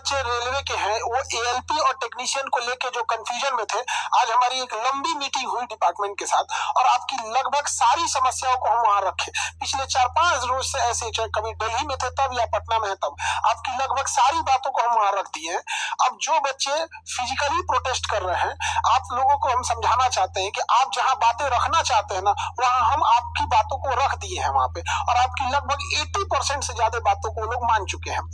बच्चे रेलवे के हैं वो एएलपी और टेक्नीशियन को लेके जो कंफ्यूजन में थे, आज हमारी एक लंबी मीटिंग हुई डिपार्टमेंट के साथ और आपकी लगभग सारी समस्याओं को हम वहां रखे। पिछले 4-5 रोज से ऐसे, चाहे कभी दिल्ली में थे तब या पटना में है तब, आपकी लगभग सारी बातों को हम वहां रख दिए हैं। अब जो बच्चे फिजिकली प्रोटेस्ट कर रहे हैं, आप लोगों को हम समझाना चाहते हैं कि आप जहां बातें रखना चाहते हैं ना, वहां हम आपकी बातों को रख दिए हैं वहां पे, और आपकी लगभग 80% से ज्यादा बातों को लोग मान चुके हैं।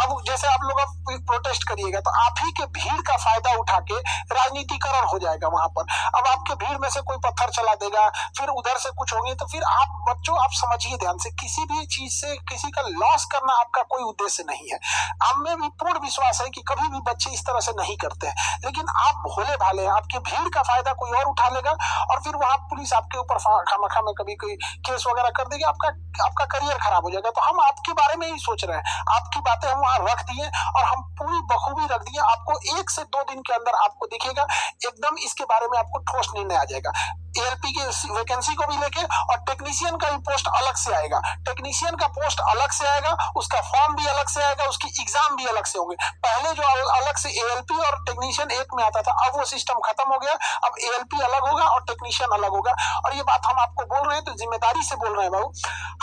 अब जैसे आप लोग प्रोटेस्ट करिएगा तो आप ही के भीड़ का फायदा उठा के राजनीतिकरण हो जाएगा वहां पर। अब आपके भीड़ में से कोई पत्थर चला देगा, फिर उधर से कुछ होंगे, तो फिर आप बच्चों आप समझिए ध्यान से, किसी भी चीज से किसी का लॉस करना आपका कोई उद्देश्य नहीं है। आप में भी पूर्ण विश्वास है कि कभी भी बच्चे इस तरह से नहीं करते हैं, लेकिन आप भोले भाले हैं, आपके भीड़ का फायदा कोई और उठा लेगा और फिर वहां पुलिस आपके ऊपर खामखा में कभी कोई केस वगैरह कर देगी, आपका करियर खराब हो जाएगा। तो हम आपके बारे में ही सोच रहे हैं, आपकी बातें हम वहां रख दिए और हम पूरी बखूबी रख दिए। आपको 1 से 2 दिन के अंदर आपको दिखेगा एकदम इसके बारे में आपको ठोस निर्णय आ जाएगा। एएलपी की वैकेंसी को भी लेके और टेक्नीशियन का भी पोस्ट अलग से आएगा, टेक्नीशियन का पोस्ट अलग से आएगा, उसका फॉर्म भी अलग से आएगा, उसकी एग्जाम भी अलग से होंगे। पहले जो अलग से एएलपी और टेक्नीशियन एक में आता था, अब वो सिस्टम खत्म हो गया। अब एएलपी अलग होगा और टेक्नीशियन अलग होगा। और ये बात हम आपको बोल रहे हैं तो जिम्मेदारी से बोल रहे हैं बाबू।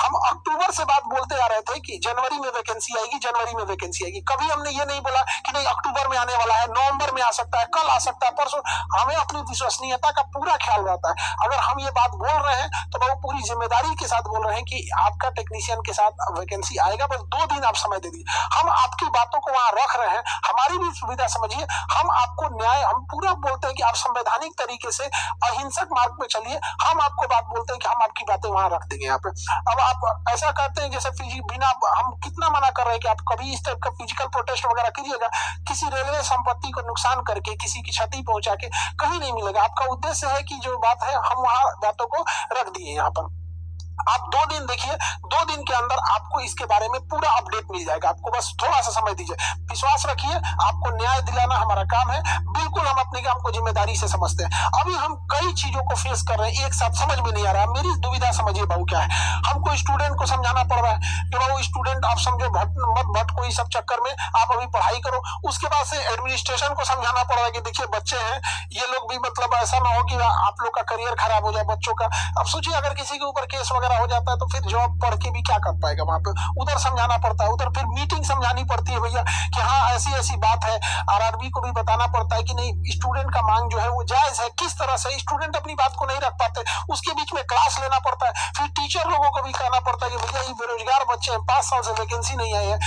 हम अक्टूबर से बात बोलते आ रहे थे कि जनवरी में वैकेंसी आएगी, जनवरी में वैकेंसी आएगी। कभी हमने ये नहीं बोला कि नहीं अक्टूबर में आने वाला है, नवंबर में आ सकता है, कल आ सकता है, परसों। हमें अपनी विश्वसनीयता का पूरा ख्याल रहता है। अगर हम ये बात बोल रहे हैं तो वो पूरी जिम्मेदारी के साथ बोल रहे हैं कि आपका टेक्नीशियन के साथ वैकेंसी आएगा, बस 2 दिन आप समय दे दीजिए। हम आपकी बातों को वहां रख रहे हैं, हमारी भी सुविधा समझिए। हम आपको न्याय, हम पूरा बोलते हैं कि आप संवैधानिक तरीके से अहिंसक मार्ग पे चलिए। हम आपको बात बोलते हैं कि हम आपकी बातें वहां रख देंगे यहाँ पे। अब आप ऐसा करते हैं जैसे बिना, हम कितना मना कर रहे हैं कि आप कभी इस टाइप का फिजिकल प्रोटेस्ट वगैरह कीजिएगा, किसी रेलवे संपत्ति को नुकसान करके, किसी की क्षति पहुंचा के कहीं नहीं मिलेगा। आपका उद्देश्य है कि जो बात है हम वहां बातों को रख दिए यहाँ पर। आप 2 दिन देखिए, 2 दिन के अंदर आपको इसके बारे में पूरा अपडेट मिल जाएगा। आपको बस थोड़ा सा समय दीजिए, विश्वास रखिए, आपको न्याय दिलाना हमारा काम है। बिल्कुल हम अपने काम को जिम्मेदारी से समझते हैं। अभी हम कई चीजों को फेस कर रहे हैं, एक साथ समझ में नहीं आ रहा। मेरी दुविधा समझिए बाबू क्या है। हमको स्टूडेंट को समझाना पड़ रहा है कि बाबू स्टूडेंट आप समझो मत भटको इस सब चक्कर में, आप अभी पढ़ाई करो। उसके बाद से एडमिनिस्ट्रेशन को समझाना पड़ रहा है कि देखिए बच्चे हैं, ये लोग भी मतलब ऐसा ना हो कि आप लोग का करियर खराब हो जाए बच्चों का। अब सोचिए अगर किसी के ऊपर केस वगैरह हो जाता है तो फिर जॉब पढ़ के भी क्या कर पाएगा वहां पे। उधर समझाना पड़ता है, उधर फिर मीटिंग समझानी पड़ती है भैया कि हाँ ऐसी ऐसी बात है। आरआरबी को भी बताना पड़ता है कि नहीं स्टूडेंट का मांग जो है वो जायज है। किस तरह से स्टूडेंट अपनी बात को नहीं रख पाते, उसके बीच में क्लास लेना पड़ता है। फिर टीचर लोगों को भी कहना पड़ता है कि भैया ये बेरोजगार बच्चे हैं, 5 साल से वैकेंसी नहीं आई है,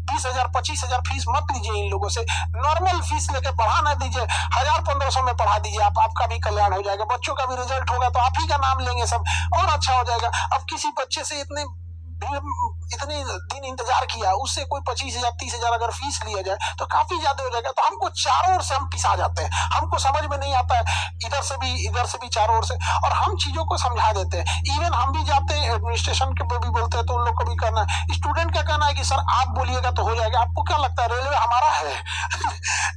20,000 25,000 फीस मत लीजिए इन लोगों से, नॉर्मल फीस लेके पढ़ा ना दीजिए, 1000-1500 में पढ़ा दीजिए। आपका भी कल्याण हो जाएगा, बच्चों का भी रिजल्ट होगा तो आप ही का नाम लेंगे सब और अच्छा हो जाएगा। अब किसी बच्चे से इतने दिन इंतजार किया, उससे कोई 25,000 30,000 अगर फीस लिया जाए तो काफी ज्यादा हो जाएगा। तो हमको चारों ओर से हम पिसा जाते हैं, हमको समझ में नहीं आता है, इधर से भी चारों ओर से, और हम चीजों को समझा देते हैं। इवन हम भी जाते हैं एडमिनिस्ट्रेशन के भी बोलते हैं तो उन लोग को भी करना है। स्टूडेंट का कहना है कि सर आप बोलिएगा तो हो जाएगा। आपको क्या लगता है रेलवे हमारा है?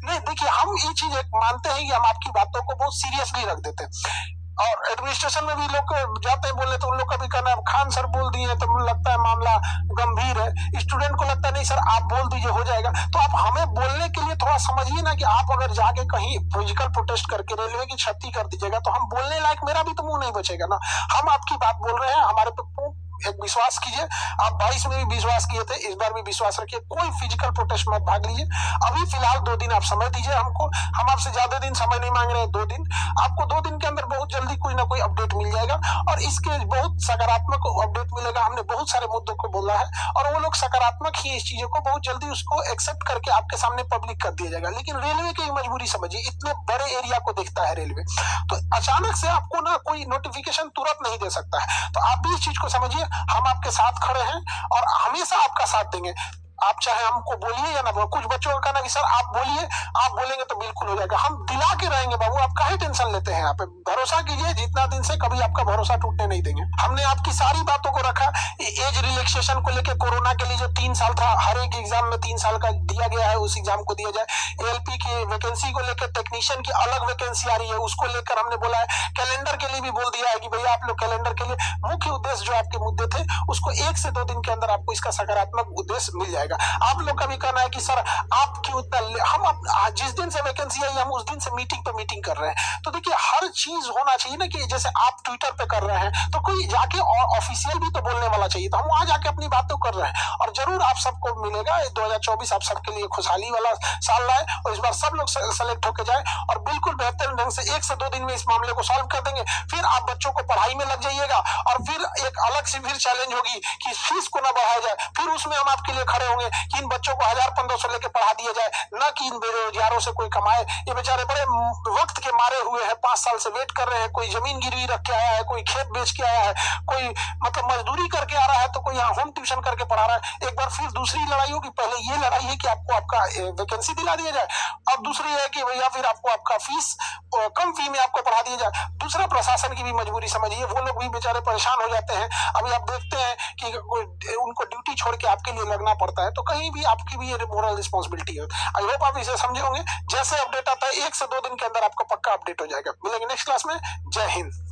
नहीं, देखिए हम ये चीज मानते हैं कि हम आपकी बातों को बहुत सीरियसली रख देते हैं। और एडमिनिस्ट्रेशन में भी लोग जाते हैं बोलने तो उन लोग का भी कहना है खान सर बोल दिए तो मुझे लगता है मामला गंभीर है। स्टूडेंट को लगता है नहीं सर आप बोल दीजिए हो जाएगा। तो आप हमें बोलने के लिए थोड़ा समझिए ना कि आप अगर जाके कहीं फिजिकल प्रोटेस्ट करके रेलवे की क्षति कर दीजिएगा तो हम बोलने लायक मेरा भी तो मुंह नहीं बचेगा ना। हम आपकी बात बोल रहे हैं, हमारे पे एक विश्वास कीजिए। आप 22 में भी विश्वास किए थे, इस बार भी विश्वास रखिए। कोई फिजिकल प्रोटेस्ट मत भाग लीजिए। अभी फिलहाल 2 दिन आप समय दीजिए हमको, हम आपसे ज्यादा दिन समय नहीं मांग रहे हैं, 2 दिन। आपको 2 दिन के अंदर बहुत जल्दी कोई ना कोई अपडेट मिल जाएगा और इसके बहुत सकारात्मक अपडेट मिलेगा। हमने बहुत सारे मुद्दों को बोला है और वो लोग सकारात्मक ही इस चीजों को बहुत जल्दी उसको एक्सेप्ट करके आपके सामने पब्लिक कर दिया जाएगा। लेकिन रेलवे की मजबूरी समझिए, इतने बड़े एरिया को देखता है रेलवे, तो अचानक से आपको ना कोई नोटिफिकेशन तुरंत नहीं दे सकता है। तो आप भी इस चीज को समझिए, हम आपके साथ खड़े हैं और हमेशा आपका साथ देंगे। आप चाहे हमको बोलिए या ना बोलिए। कुछ बच्चों का कहना कि सर आप बोलिए, आप बोलेंगे तो बिल्कुल हो जाएगा। हम दिला के रहेंगे बाबू, आप काहे टेंशन लेते हैं? यहाँ पे भरोसा कीजिए, जितना दिन से कभी आपका भरोसा टूटने नहीं देंगे। हमने आपकी सारी बातों को रखा। एज रिलैक्सेशन को लेकर कोरोना के लिए जो 3 साल था, हर एक एग्जाम में 3 साल का दिया गया है, उस एग्जाम को दिया जाए। एएलपी की वैकेंसी को लेकर टेक्नीशियन की अलग वैकेंसी आ रही है, उसको लेकर हमने बोला है। कैलेंडर के लिए भी बोल दिया है कि भैया आप लोग कैलेंडर के लिए मुख्य उद्देश्य जो आपके मुद्दे थे उसको 1 से 2 दिन के अंदर आपको इसका सकारात्मक उद्देश्य मिल जाएगा। जाएगा। आप लोग का भी कहना है कि सर आप क्यों इतना, हम जिस दिन से वैकेंसी आई हम उस दिन से मीटिंग पे मीटिंग कर रहे हैं। तो देखिए हर चीज होना चाहिए ना, कि जैसे आप ट्विटर पे कर रहे हैं तो कोई जाके ऑफिशियल भी तो बोलने वाला चाहिए, तो हम वहां जाके अपनी बात तो कर रहे हैं। और जरूर आप सबको मिलेगा 2024 आप सबके लिए खुशहाली वाला साल लाए, और इस बार सब लोग सेलेक्ट होके जाए और बिल्कुल बेहतर ढंग से 1 से 2 दिन में इस मामले को सॉल्व कर देंगे। फिर आप बच्चों को पढ़ाई में लग जाइएगा, और फिर एक अलग से फिर चैलेंज होगी कि फीस को ना बढ़ाया जाए। फिर उसमें हम आपके लिए खड़े होंगे कि इन बच्चों को 1000-1500 लेके पढ़ा दिया जाए, ना कि इन बेरोजगारों से कोई कमाए। ये बेचारे बड़े वक्त के मारे हुए हैं, 5 साल से वेट कर रहे हैं। कोई जमीन गिरवी रख के आया है, कोई खेत बेच के आया है, कोई मतलब मजदूरी करके आ रहा है, तो कोई यहाँ होम ट्यूशन करके पढ़ा रहा है। एक बार फिर दूसरी लड़ाई होगी, पहले ये लड़ाई है कि आपको आपका वैकेंसी दिला दिया जाए, और दूसरी है कि भैया फिर आपको आपका फीस कम फी में आपको पढ़ा दिया जाए। दूसरा प्रशासन की भी मजबूरी समझिए, वो लोग भी बेचारे परेशान हो जाते हैं। अभी आप देखते हैं कि उनको ड्यूटी छोड़ के आपके लिए लगना पड़ता है, तो कहीं भी आपकी भी मोरल रिस्पॉन्सिबिलिटी है। आई होप आप इसे समझे होंगे। जैसे अपडेट आता है 1 से 2 दिन के अंदर आपको पक्का अपडेट हो जाएगा। मिलेंगे नेक्स्ट क्लास में। जय हिंद।